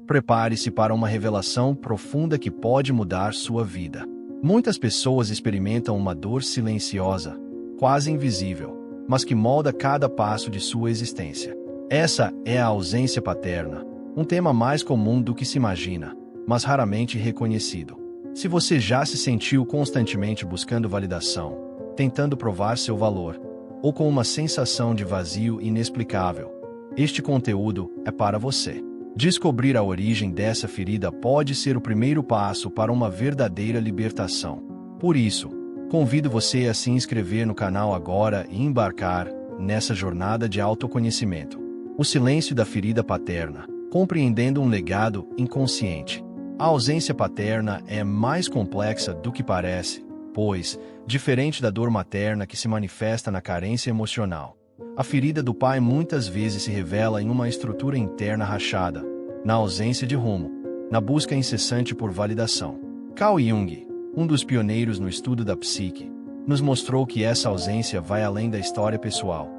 Prepare-se para uma revelação profunda que pode mudar sua vida. Muitas pessoas experimentam uma dor silenciosa, quase invisível, mas que molda cada passo de sua existência. Essa é a ausência paterna, um tema mais comum do que se imagina, mas raramente reconhecido. Se você já se sentiu constantemente buscando validação, tentando provar seu valor, ou com uma sensação de vazio inexplicável, este conteúdo é para você. Descobrir a origem dessa ferida pode ser o primeiro passo para uma verdadeira libertação. Por isso, convido você a se inscrever no canal agora e embarcar nessa jornada de autoconhecimento. O silêncio da ferida paterna, compreendendo um legado inconsciente. A ausência paterna é mais complexa do que parece, pois, diferente da dor materna que se manifesta na carência emocional, a ferida do pai muitas vezes se revela em uma estrutura interna rachada, na ausência de rumo, na busca incessante por validação. Carl Jung, um dos pioneiros no estudo da psique, nos mostrou que essa ausência vai além da história pessoal.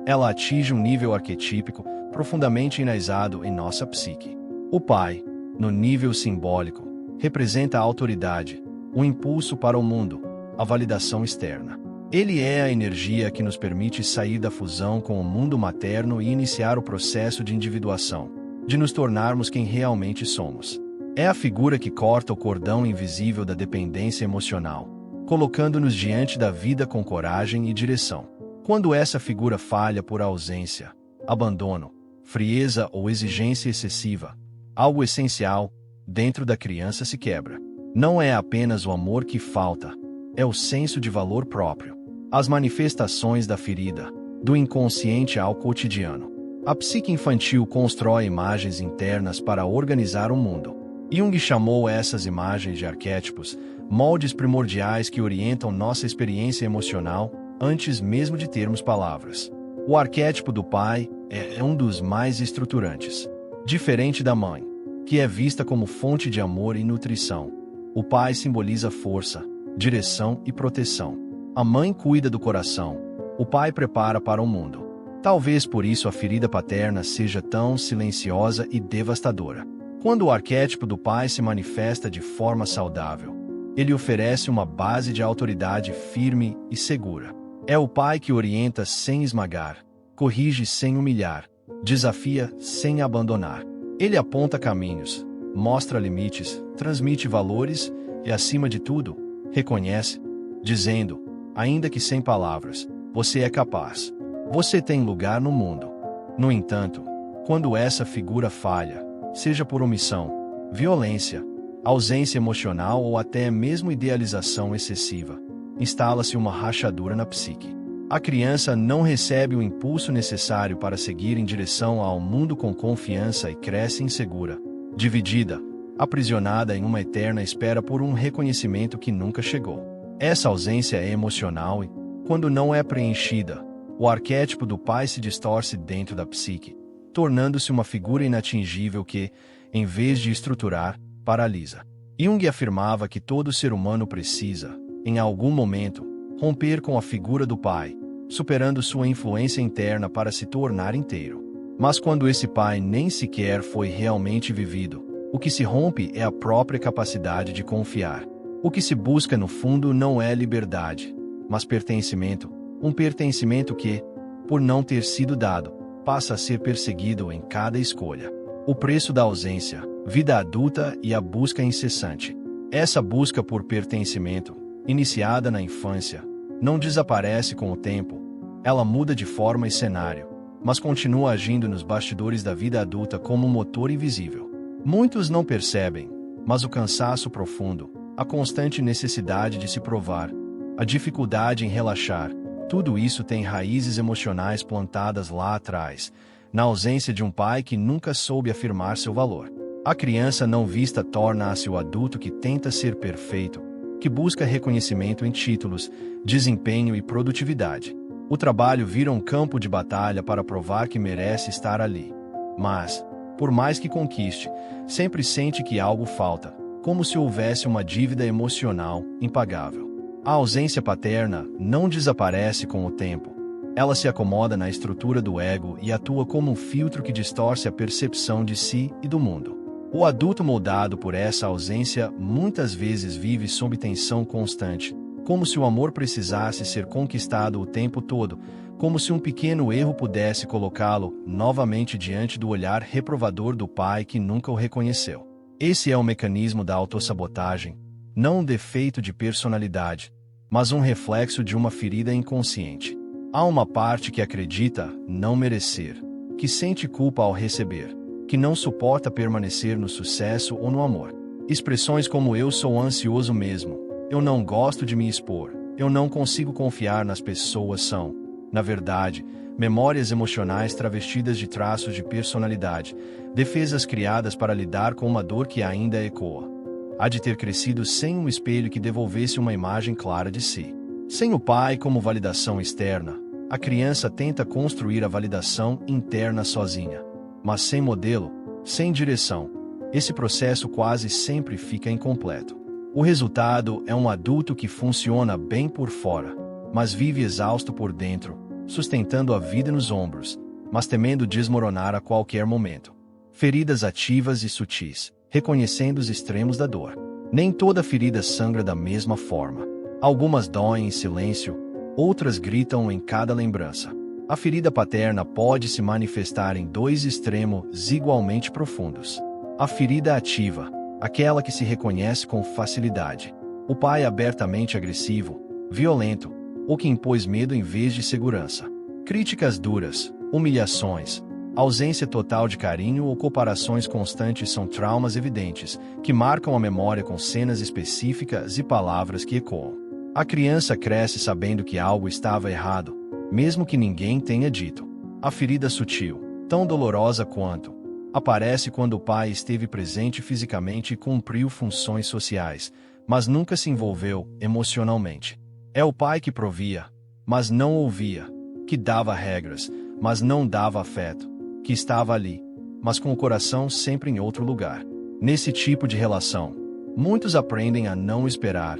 Ela atinge um nível arquetípico profundamente enraizado em nossa psique. O pai, no nível simbólico, representa a autoridade, o impulso para o mundo, a validação externa. Ele é a energia que nos permite sair da fusão com o mundo materno e iniciar o processo de individuação, de nos tornarmos quem realmente somos. É a figura que corta o cordão invisível da dependência emocional, colocando-nos diante da vida com coragem e direção. Quando essa figura falha por ausência, abandono, frieza ou exigência excessiva, algo essencial dentro da criança se quebra. Não é apenas o amor que falta, é o senso de valor próprio. As manifestações da ferida, do inconsciente ao cotidiano. A psique infantil constrói imagens internas para organizar o mundo. Jung chamou essas imagens de arquétipos, moldes primordiais que orientam nossa experiência emocional antes mesmo de termos palavras. O arquétipo do pai é um dos mais estruturantes. Diferente da mãe, que é vista como fonte de amor e nutrição, o pai simboliza força, direção e proteção. A mãe cuida do coração, o pai prepara para o mundo. Talvez por isso a ferida paterna seja tão silenciosa e devastadora. Quando o arquétipo do pai se manifesta de forma saudável, ele oferece uma base de autoridade firme e segura. É o pai que orienta sem esmagar, corrige sem humilhar, desafia sem abandonar. Ele aponta caminhos, mostra limites, transmite valores e, acima de tudo, reconhece, dizendo, ainda que sem palavras, você é capaz. Você tem lugar no mundo. No entanto, quando essa figura falha, seja por omissão, violência, ausência emocional ou até mesmo idealização excessiva, instala-se uma rachadura na psique. A criança não recebe o impulso necessário para seguir em direção ao mundo com confiança e cresce insegura, dividida, aprisionada em uma eterna espera por um reconhecimento que nunca chegou. Essa ausência é emocional e, quando não é preenchida, o arquétipo do pai se distorce dentro da psique, tornando-se uma figura inatingível que, em vez de estruturar, paralisa. Jung afirmava que todo ser humano precisa, em algum momento, romper com a figura do pai, superando sua influência interna para se tornar inteiro. Mas quando esse pai nem sequer foi realmente vivido, o que se rompe é a própria capacidade de confiar. O que se busca no fundo não é liberdade, mas pertencimento, um pertencimento que, por não ter sido dado, passa a ser perseguido em cada escolha. O preço da ausência, vida adulta e a busca incessante. Essa busca por pertencimento, iniciada na infância, não desaparece com o tempo. Ela muda de forma e cenário, mas continua agindo nos bastidores da vida adulta como um motor invisível. Muitos não percebem, mas o cansaço profundo, a constante necessidade de se provar, a dificuldade em relaxar, tudo isso tem raízes emocionais plantadas lá atrás, na ausência de um pai que nunca soube afirmar seu valor. A criança não vista torna-se o adulto que tenta ser perfeito, que busca reconhecimento em títulos, desempenho e produtividade. O trabalho vira um campo de batalha para provar que merece estar ali. Mas, por mais que conquiste, sempre sente que algo falta, como se houvesse uma dívida emocional impagável. A ausência paterna não desaparece com o tempo. Ela se acomoda na estrutura do ego e atua como um filtro que distorce a percepção de si e do mundo. O adulto moldado por essa ausência muitas vezes vive sob tensão constante, como se o amor precisasse ser conquistado o tempo todo, como se um pequeno erro pudesse colocá-lo novamente diante do olhar reprovador do pai que nunca o reconheceu. Esse é o mecanismo da autossabotagem, não um defeito de personalidade, mas um reflexo de uma ferida inconsciente. Há uma parte que acredita não merecer, que sente culpa ao receber, que não suporta permanecer no sucesso ou no amor. Expressões como "eu sou ansioso mesmo", "eu não gosto de me expor", "eu não consigo confiar nas pessoas" são, na verdade, memórias emocionais travestidas de traços de personalidade, defesas criadas para lidar com uma dor que ainda ecoa. Há de ter crescido sem um espelho que devolvesse uma imagem clara de si. Sem o pai como validação externa, a criança tenta construir a validação interna sozinha. Mas sem modelo, sem direção, esse processo quase sempre fica incompleto. O resultado é um adulto que funciona bem por fora, mas vive exausto por dentro, sustentando a vida nos ombros, mas temendo desmoronar a qualquer momento. Feridas ativas e sutis, reconhecendo os extremos da dor. Nem toda ferida sangra da mesma forma. Algumas doem em silêncio, outras gritam em cada lembrança. A ferida paterna pode se manifestar em dois extremos igualmente profundos. A ferida ativa, aquela que se reconhece com facilidade. O pai abertamente agressivo, violento, ou que impôs medo em vez de segurança. Críticas duras, humilhações, ausência total de carinho ou comparações constantes são traumas evidentes, que marcam a memória com cenas específicas e palavras que ecoam. A criança cresce sabendo que algo estava errado, mesmo que ninguém tenha dito. A ferida sutil, tão dolorosa quanto, aparece quando o pai esteve presente fisicamente e cumpriu funções sociais, mas nunca se envolveu emocionalmente. É o pai que provia, mas não ouvia, que dava regras, mas não dava afeto, que estava ali, mas com o coração sempre em outro lugar. Nesse tipo de relação, muitos aprendem a não esperar,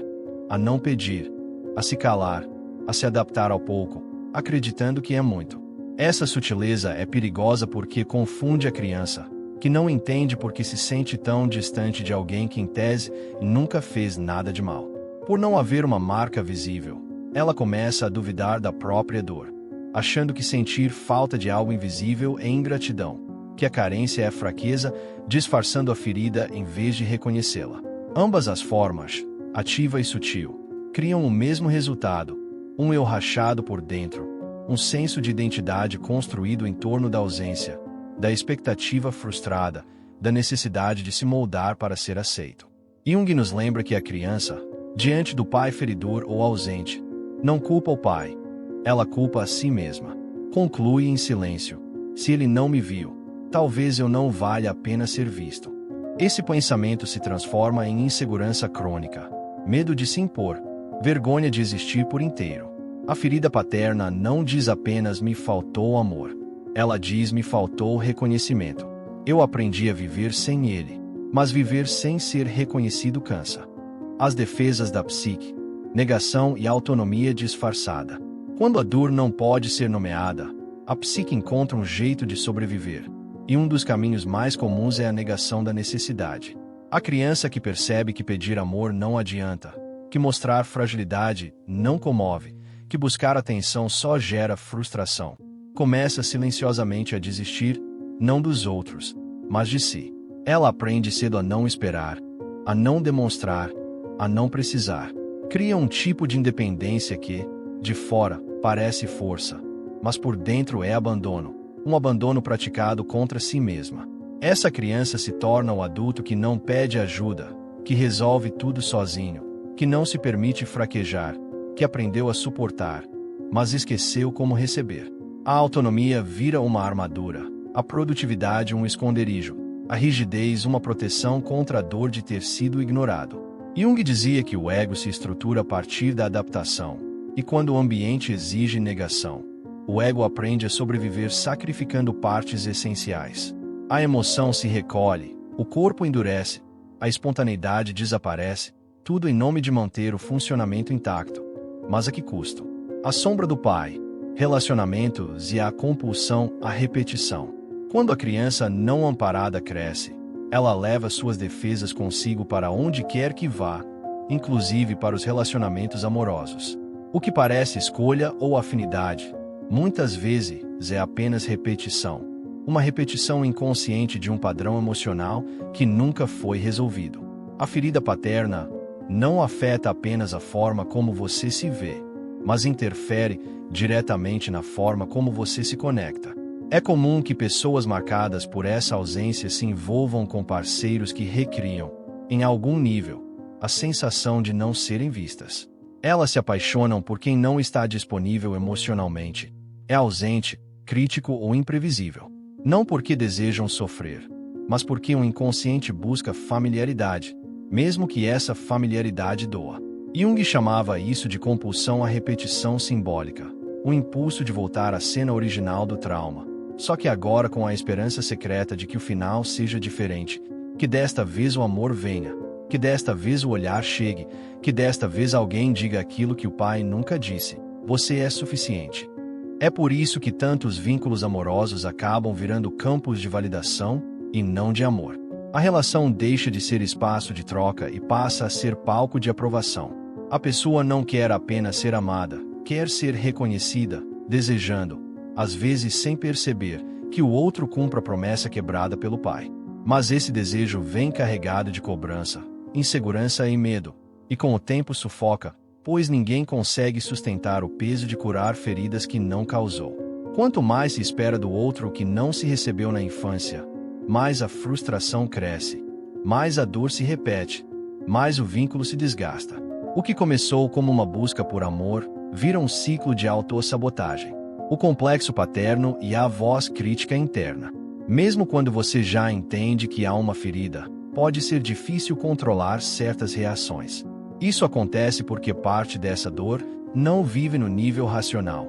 a não pedir, a se calar, a se adaptar ao pouco, acreditando que é muito. Essa sutileza é perigosa porque confunde a criança, que não entende porque se sente tão distante de alguém que, em tese, nunca fez nada de mal. Por não haver uma marca visível, ela começa a duvidar da própria dor, achando que sentir falta de algo invisível é ingratidão, que a carência é fraqueza, disfarçando a ferida em vez de reconhecê-la. Ambas as formas, ativa e sutil, criam o mesmo resultado: um eu rachado por dentro, um senso de identidade construído em torno da ausência, da expectativa frustrada, da necessidade de se moldar para ser aceito. Jung nos lembra que a criança, diante do pai feridor ou ausente, não culpa o pai, ela culpa a si mesma. Conclui em silêncio: se ele não me viu, talvez eu não valha a pena ser visto. Esse pensamento se transforma em insegurança crônica, medo de se impor, vergonha de existir por inteiro. A ferida paterna não diz apenas "me faltou amor", ela diz "me faltou reconhecimento". Eu aprendi a viver sem ele, mas viver sem ser reconhecido cansa. As defesas da psique, negação e autonomia disfarçada. Quando a dor não pode ser nomeada, a psique encontra um jeito de sobreviver, e um dos caminhos mais comuns é a negação da necessidade. A criança que percebe que pedir amor não adianta, que mostrar fragilidade não comove, que buscar atenção só gera frustração, começa silenciosamente a desistir, não dos outros, mas de si. Ela aprende cedo a não esperar, a não demonstrar, a não precisar. Cria um tipo de independência que, de fora, parece força, mas por dentro é abandono, um abandono praticado contra si mesma. Essa criança se torna o adulto que não pede ajuda, que resolve tudo sozinho, que não se permite fraquejar, que aprendeu a suportar, mas esqueceu como receber. A autonomia vira uma armadura, a produtividade um esconderijo, a rigidez uma proteção contra a dor de ter sido ignorado. Jung dizia que o ego se estrutura a partir da adaptação, e quando o ambiente exige negação, o ego aprende a sobreviver sacrificando partes essenciais. A emoção se recolhe, o corpo endurece, a espontaneidade desaparece, tudo em nome de manter o funcionamento intacto. Mas a que custo? A sombra do pai, relacionamentos e a compulsão à repetição. Quando a criança não amparada cresce, Ela leva suas defesas consigo para onde quer que vá, inclusive para os relacionamentos amorosos. O que parece escolha ou afinidade, muitas vezes é apenas repetição. Uma repetição inconsciente de um padrão emocional que nunca foi resolvido. A ferida paterna não afeta apenas a forma como você se vê, mas interfere diretamente na forma como você se conecta. É comum que pessoas marcadas por essa ausência se envolvam com parceiros que recriam, em algum nível, a sensação de não serem vistas. Elas se apaixonam por quem não está disponível emocionalmente, é ausente, crítico ou imprevisível. Não porque desejam sofrer, mas porque o inconsciente busca familiaridade, mesmo que essa familiaridade doa. Jung chamava isso de compulsão à repetição simbólica, o impulso de voltar à cena original do trauma, só que agora com a esperança secreta de que o final seja diferente, que desta vez o amor venha, que desta vez o olhar chegue, que desta vez alguém diga aquilo que o pai nunca disse: você é suficiente. É por isso que tantos vínculos amorosos acabam virando campos de validação e não de amor. A relação deixa de ser espaço de troca e passa a ser palco de aprovação. A pessoa não quer apenas ser amada, quer ser reconhecida, desejando, às vezes sem perceber, que o outro cumpra a promessa quebrada pelo pai. Mas esse desejo vem carregado de cobrança, insegurança e medo, e com o tempo sufoca, pois ninguém consegue sustentar o peso de curar feridas que não causou. Quanto mais se espera do outro o que não se recebeu na infância, mais a frustração cresce, mais a dor se repete, mais o vínculo se desgasta. O que começou como uma busca por amor, vira um ciclo de autossabotagem. O complexo paterno e a voz crítica interna. Mesmo quando você já entende que há uma ferida, pode ser difícil controlar certas reações. Isso acontece porque parte dessa dor não vive no nível racional.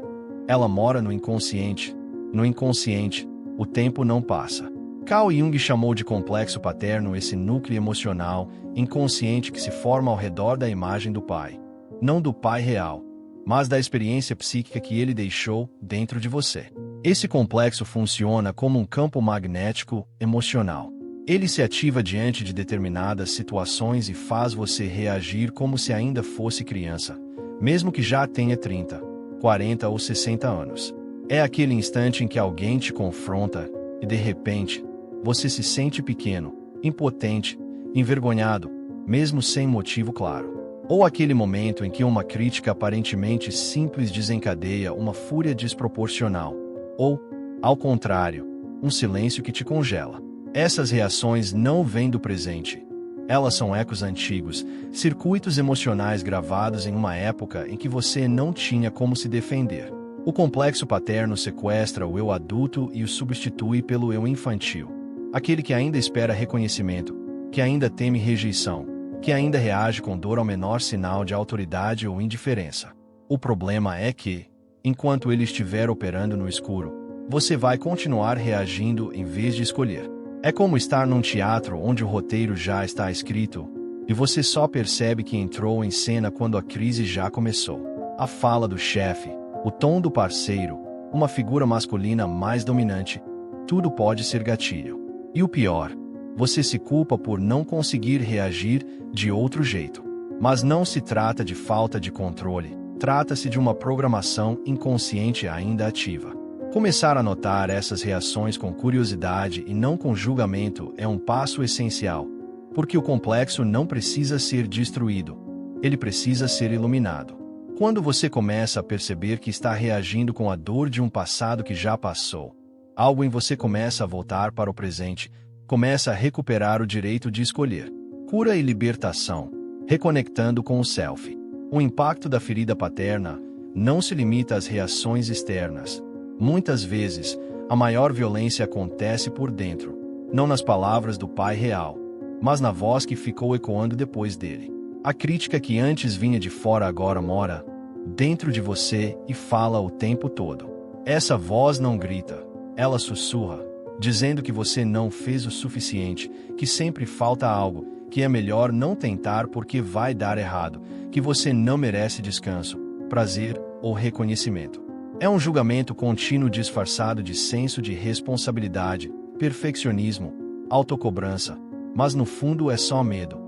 Ela mora no inconsciente. No inconsciente, o tempo não passa. Carl Jung chamou de complexo paterno esse núcleo emocional, inconsciente que se forma ao redor da imagem do pai. Não do pai real, mas da experiência psíquica que ele deixou dentro de você. Esse complexo funciona como um campo magnético emocional. Ele se ativa diante de determinadas situações e faz você reagir como se ainda fosse criança, mesmo que já tenha 30, 40 ou 60 anos. É aquele instante em que alguém te confronta e, de repente, você se sente pequeno, impotente, envergonhado, mesmo sem motivo claro. Ou aquele momento em que uma crítica aparentemente simples desencadeia uma fúria desproporcional. Ou, ao contrário, um silêncio que te congela. Essas reações não vêm do presente. Elas são ecos antigos, circuitos emocionais gravados em uma época em que você não tinha como se defender. O complexo paterno sequestra o eu adulto e o substitui pelo eu infantil. Aquele que ainda espera reconhecimento, que ainda teme rejeição, que ainda reage com dor ao menor sinal de autoridade ou indiferença. O problema é que, enquanto ele estiver operando no escuro, você vai continuar reagindo em vez de escolher. É como estar num teatro onde o roteiro já está escrito, e você só percebe que entrou em cena quando a crise já começou. A fala do chefe, o tom do parceiro, uma figura masculina mais dominante, tudo pode ser gatilho. E o pior, você se culpa por não conseguir reagir de outro jeito. Mas não se trata de falta de controle, trata-se de uma programação inconsciente ainda ativa. Começar a notar essas reações com curiosidade e não com julgamento é um passo essencial, porque o complexo não precisa ser destruído, ele precisa ser iluminado. Quando você começa a perceber que está reagindo com a dor de um passado que já passou, algo em você começa a voltar para o presente, começa a recuperar o direito de escolher. Cura e libertação, reconectando com o self. O impacto da ferida paterna não se limita às reações externas. Muitas vezes, a maior violência acontece por dentro, não nas palavras do pai real, mas na voz que ficou ecoando depois dele. A crítica que antes vinha de fora agora mora dentro de você e fala o tempo todo. Essa voz não grita, ela sussurra, dizendo que você não fez o suficiente, que sempre falta algo, que é melhor não tentar porque vai dar errado, que você não merece descanso, prazer ou reconhecimento. É um julgamento contínuo disfarçado de senso de responsabilidade, perfeccionismo, autocobrança, Mas no fundo é só medo.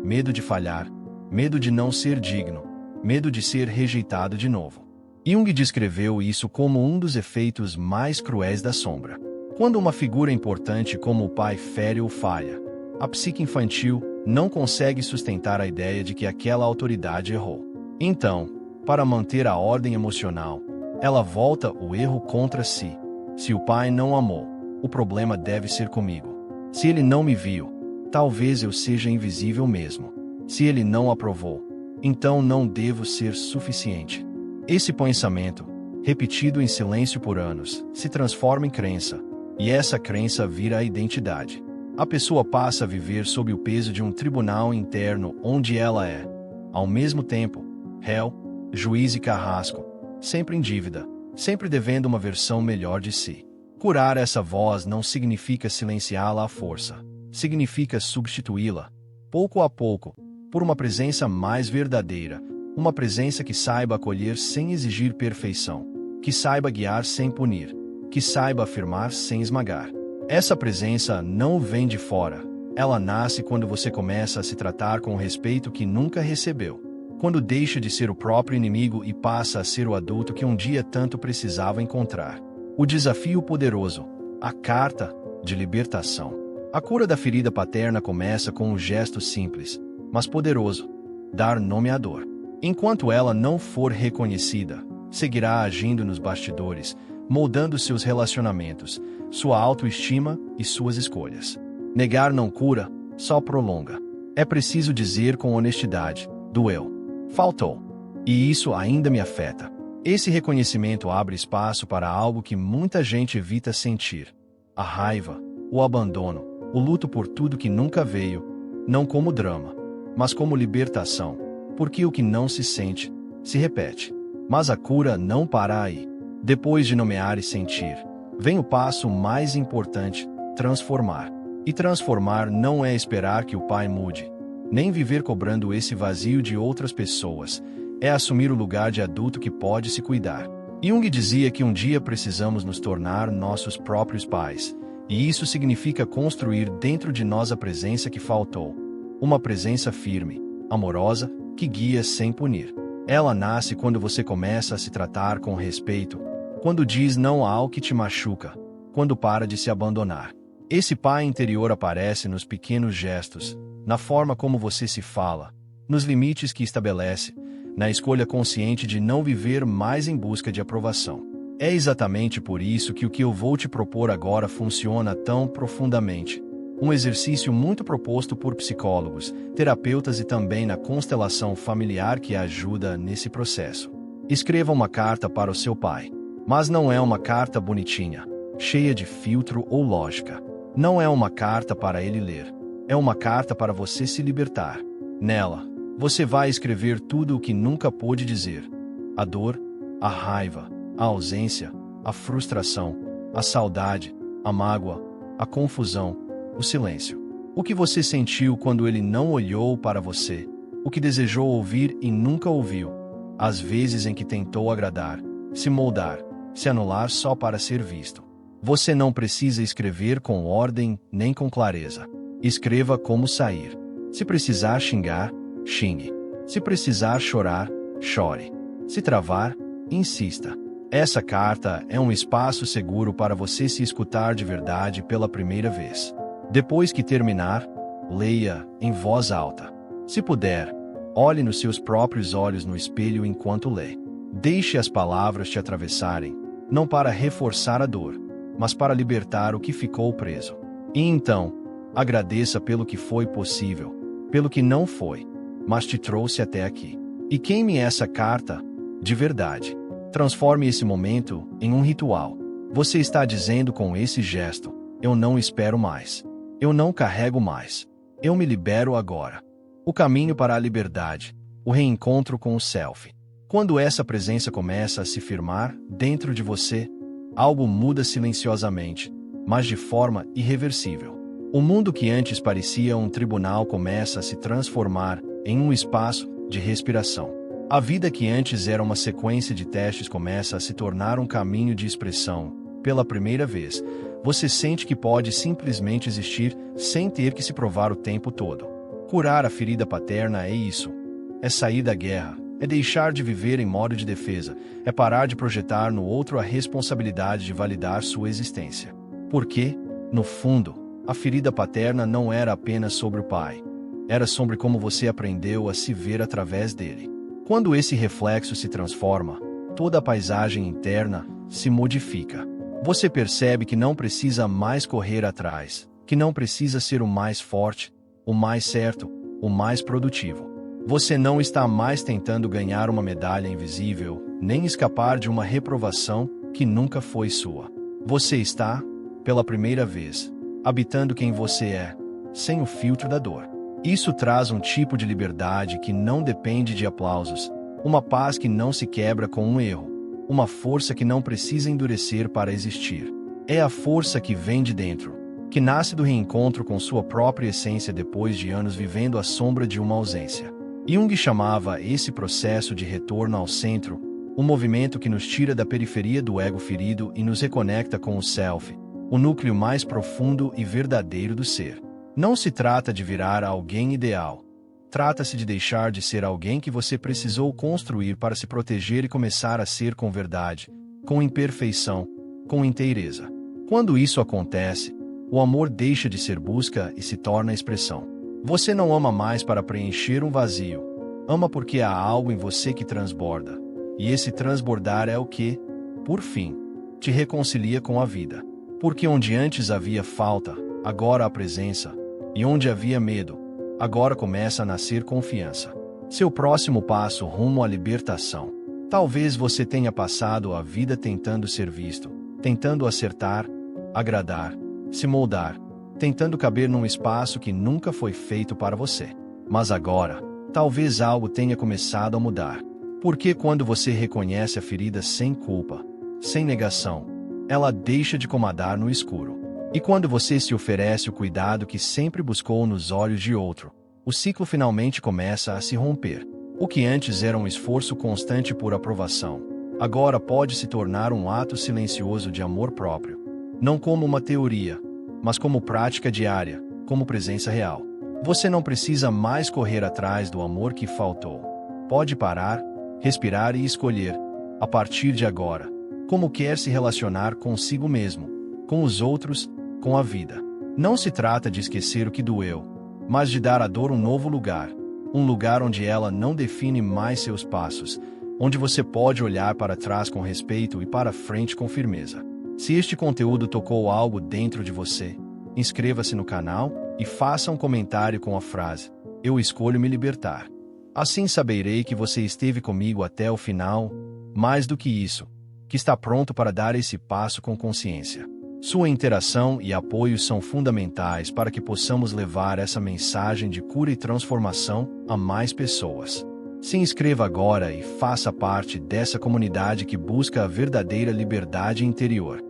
Medo de falhar, medo de não ser digno, medo de ser rejeitado de novo. Jung descreveu isso como um dos efeitos mais cruéis da sombra. Quando uma figura importante como o pai fere ou falha, a psique infantil não consegue sustentar a ideia de que aquela autoridade errou. Então, para manter a ordem emocional, ela volta o erro contra si. Se o pai não amou, o problema deve ser comigo. Se ele não me viu, talvez eu seja invisível mesmo. Se ele não aprovou, então não devo ser suficiente. Esse pensamento, repetido em silêncio por anos, se transforma em crença, e essa crença vira a identidade. A pessoa passa a viver sob o peso de um tribunal interno onde ela é, ao mesmo tempo, réu, juiz e carrasco, sempre em dívida, sempre devendo uma versão melhor de si. Curar essa voz não significa silenciá-la à força, significa substituí-la, pouco a pouco, por uma presença mais verdadeira, uma presença que saiba acolher sem exigir perfeição, que saiba guiar sem punir, que saiba afirmar sem esmagar. Essa presença não vem de fora, ela nasce quando você começa a se tratar com o respeito que nunca recebeu, quando deixa de ser o próprio inimigo e passa a ser o adulto que um dia tanto precisava encontrar. O desafio poderoso, a carta de libertação. A cura da ferida paterna começa com um gesto simples, mas poderoso: dar nome à dor. Enquanto ela não for reconhecida, seguirá agindo nos bastidores, moldando seus relacionamentos, sua autoestima e suas escolhas. Negar não cura, só prolonga. É preciso dizer com honestidade: doeu, faltou, e isso ainda me afeta. Esse reconhecimento abre espaço para algo que muita gente evita sentir: a raiva, o abandono, o luto por tudo que nunca veio, não como drama, mas como libertação, porque o que não se sente, se repete. Mas a cura não para aí. Depois de nomear e sentir, vem o passo mais importante: transformar. E transformar não é esperar que o pai mude, nem viver cobrando esse vazio de outras pessoas, é assumir o lugar de adulto que pode se cuidar. Jung dizia que um dia precisamos nos tornar nossos próprios pais, e isso significa construir dentro de nós a presença que faltou. Uma presença firme, amorosa, que guia sem punir. Ela nasce quando você começa a se tratar com respeito, quando diz não ao que te machuca, quando para de se abandonar. Esse pai interior aparece nos pequenos gestos, na forma como você se fala, nos limites que estabelece, na escolha consciente de não viver mais em busca de aprovação. É exatamente por isso que o que eu vou te propor agora funciona tão profundamente. Um exercício muito proposto por psicólogos, terapeutas e também na constelação familiar que ajuda nesse processo. Escreva uma carta para o seu pai. Mas não é uma carta bonitinha, cheia de filtro ou lógica. Não é uma carta para ele ler. É uma carta para você se libertar. Nela, você vai escrever tudo o que nunca pôde dizer: a dor, a raiva, a ausência, a frustração, a saudade, a mágoa, a confusão, o silêncio. O que você sentiu quando ele não olhou para você, o que desejou ouvir e nunca ouviu, as vezes em que tentou agradar, se moldar, se anular só para ser visto. Você não precisa escrever com ordem nem com clareza. Escreva como sair. Se precisar xingar, xingue. Se precisar chorar, chore. Se travar, insista. Essa carta é um espaço seguro para você se escutar de verdade pela primeira vez. Depois que terminar, leia em voz alta. Se puder, olhe nos seus próprios olhos no espelho enquanto lê. Deixe as palavras te atravessarem, não para reforçar a dor, mas para libertar o que ficou preso. E então, agradeça pelo que foi possível, pelo que não foi, mas te trouxe até aqui. E queime essa carta, de verdade. Transforme esse momento em um ritual. Você está dizendo com esse gesto: eu não espero mais. Eu não carrego mais. Eu me libero agora. O caminho para a liberdade, o reencontro com o self. Quando essa presença começa a se firmar dentro de você, algo muda silenciosamente, mas de forma irreversível. O mundo que antes parecia um tribunal começa a se transformar em um espaço de respiração. A vida que antes era uma sequência de testes começa a se tornar um caminho de expressão. Pela primeira vez, Você sente que pode simplesmente existir sem ter que se provar o tempo todo. Curar a ferida paterna é isso. É sair da guerra. É deixar de viver em modo de defesa. É parar de projetar no outro a responsabilidade de validar sua existência. Porque, no fundo, a ferida paterna não era apenas sobre o pai. Era sobre como você aprendeu a se ver através dele. Quando esse reflexo se transforma, toda a paisagem interna se modifica. Você percebe que não precisa mais correr atrás, que não precisa ser o mais forte, o mais certo, o mais produtivo. Você não está mais tentando ganhar uma medalha invisível, nem escapar de uma reprovação que nunca foi sua. Você está, pela primeira vez, habitando quem você é, sem o filtro da dor. Isso traz um tipo de liberdade que não depende de aplausos, uma paz que não se quebra com um erro. Uma força que não precisa endurecer para existir. É a força que vem de dentro, que nasce do reencontro com sua própria essência depois de anos vivendo à sombra de uma ausência. Jung chamava esse processo de retorno ao centro, um movimento que nos tira da periferia do ego ferido e nos reconecta com o self, o núcleo mais profundo e verdadeiro do ser. Não se trata de virar alguém ideal. Trata-se de deixar de ser alguém que você precisou construir para se proteger e começar a ser com verdade, com imperfeição, com inteireza. Quando isso acontece, o amor deixa de ser busca e se torna expressão. Você não ama mais para preencher um vazio. Ama porque há algo em você que transborda. E esse transbordar é o que, por fim, te reconcilia com a vida. Porque onde antes havia falta, agora há presença. E onde havia medo, agora começa a nascer confiança. Seu próximo passo rumo à libertação. Talvez você tenha passado a vida tentando ser visto, tentando acertar, agradar, se moldar, tentando caber num espaço que nunca foi feito para você. Mas agora, talvez algo tenha começado a mudar. Porque quando você reconhece a ferida sem culpa, sem negação, ela deixa de comandar no escuro. E quando você se oferece o cuidado que sempre buscou nos olhos de outro, o ciclo finalmente começa a se romper. O que antes era um esforço constante por aprovação, agora pode se tornar um ato silencioso de amor próprio. Não como uma teoria, mas como prática diária, como presença real. Você não precisa mais correr atrás do amor que faltou. Pode parar, respirar e escolher, a partir de agora, como quer se relacionar consigo mesmo, com os outros, com a vida. Não se trata de esquecer o que doeu, mas de dar à dor um novo lugar, um lugar onde ela não define mais seus passos, onde você pode olhar para trás com respeito e para frente com firmeza. Se este conteúdo tocou algo dentro de você, inscreva-se no canal e faça um comentário com a frase: "Eu escolho me libertar". Assim saberei que você esteve comigo até o final, mais do que isso, que está pronto para dar esse passo com consciência. Sua interação e apoio são fundamentais para que possamos levar essa mensagem de cura e transformação a mais pessoas. Se inscreva agora e faça parte dessa comunidade que busca a verdadeira liberdade interior.